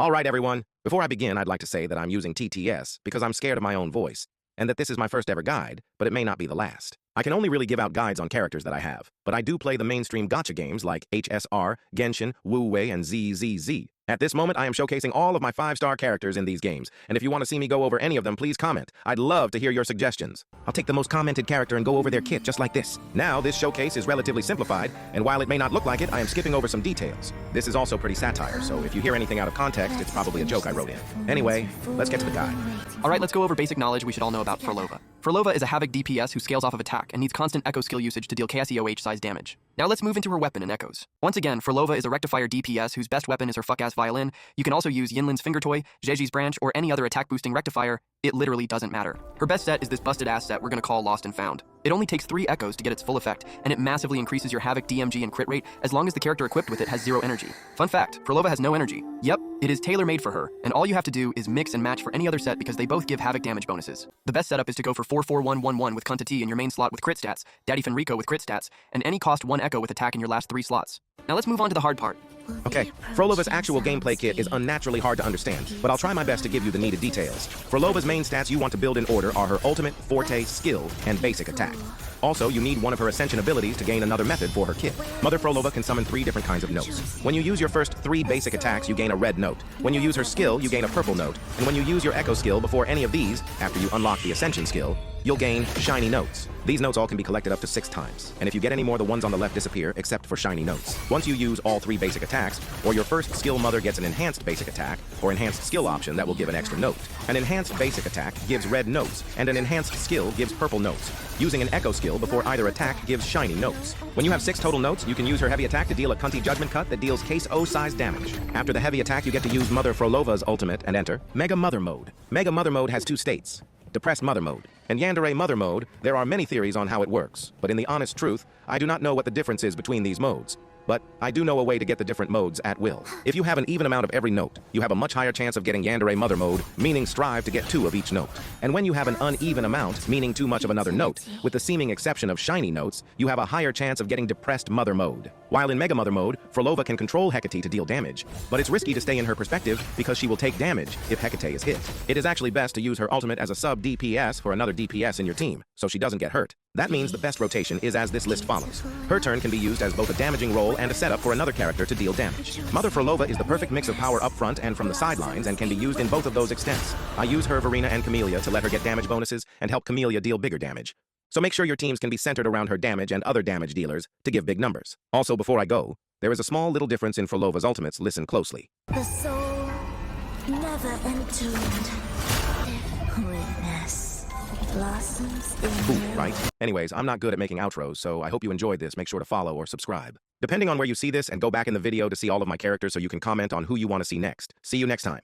Alright everyone, before I begin I'd like to say that I'm using TTS because I'm scared of my own voice, and that this is my first ever guide, but it may not be the last. I can only really give out guides on characters that I have, but I do play the mainstream gacha games like HSR, Genshin, Wu Wei, and ZZZ. At this moment, I am showcasing all of my 5-star characters in these games, and if you want to see me go over any of them, please comment. I'd love to hear your suggestions. I'll take the most commented character and go over their kit just like this. Now, this showcase is relatively simplified, and while it may not look like it, I am skipping over some details. This is also pretty satire, so if you hear anything out of context, it's probably a joke I wrote in. Anyway, let's get to the guide. Alright, let's go over basic knowledge we should all know about Phrolova. Phrolova is a Havoc DPS who scales off of attack and needs constant Echo skill usage to deal KSEOH size damage. Now let's move into her weapon and echoes. Once again, Phrolova is a rectifier DPS whose best weapon is her fuck-ass violin. You can also use Yinlin's finger toy, Jeji's branch, or any other attack-boosting rectifier. It literally doesn't matter. Her best set is this busted-ass set we're gonna call Lost and Found. It only takes 3 echoes to get its full effect, and it massively increases your Havoc DMG and crit rate as long as the character equipped with it has 0 energy. Fun fact, Phrolova has no energy. Yep, it is tailor-made for her, and all you have to do is mix and match for any other set because they both give Havoc damage bonuses. The best setup is to go for 4-4-1-1-1 with Kunta T in your main slot with crit stats, Daddy Fenrico with crit stats, and any cost 1 echo with attack in your last 3 slots. Now let's move on to the hard part. Okay, Phrolova's actual gameplay kit is unnaturally hard to understand, but I'll try my best to give you the needed details. Phrolova's main stats you want to build in order are her ultimate, forte, skill, and basic attack. Also, you need one of her ascension abilities to gain another method for her kit. Mother Phrolova can summon 3 different kinds of notes. When you use your first 3 basic attacks, you gain a red note. When you use her skill, you gain a purple note. And when you use your echo skill before any of these, after you unlock the ascension skill, you'll gain shiny notes. These notes all can be collected up to 6 times, and if you get any more, the ones on the left disappear, except for shiny notes. Once you use all 3 basic attacks, or your first skill mother gets an enhanced basic attack, or enhanced skill option that will give an extra note. An enhanced basic attack gives red notes, and an enhanced skill gives purple notes. Using an echo skill before either attack gives shiny notes. When you have 6 total notes, you can use her heavy attack to deal a cunty judgment cut that deals case O-size damage. After the heavy attack, you get to use Mother Phrolova's ultimate and enter Mega Mother Mode. Mega Mother Mode has 2 states. Depressed Mother Mode. In Yandere Mother Mode, there are many theories on how it works, but in the honest truth, I do not know what the difference is between these modes. But I do know a way to get the different modes at will. If you have an even amount of every note, you have a much higher chance of getting Yandere Mother Mode, meaning strive to get 2 of each note. And when you have an uneven amount, meaning too much of another note, with the seeming exception of shiny notes, you have a higher chance of getting Depressed Mother Mode. While in Mega Mother Mode, Phrolova can control Hecate to deal damage, but it's risky to stay in her perspective because she will take damage if Hecate is hit. It is actually best to use her ultimate as a sub DPS for another DPS in your team, so she doesn't get hurt. That means the best rotation is as this list follows. Her turn can be used as both a damaging role and a setup for another character to deal damage. Mother Phrolova is the perfect mix of power up front and from the sidelines and can be used in both of those extents. I use her, Verena, and Camellia to let her get damage bonuses and help Camellia deal bigger damage. So make sure your teams can be centered around her damage and other damage dealers to give big numbers. Also, before I go, there is a small little difference in Phrolova's ultimates. Listen closely. The soul never entered. Witness blossoms in Ooh, right? Anyways, I'm not good at making outros, so I hope you enjoyed this. Make sure to follow or subscribe. Depending on where you see this, and go back in the video to see all of my characters so you can comment on who you want to see next. See you next time.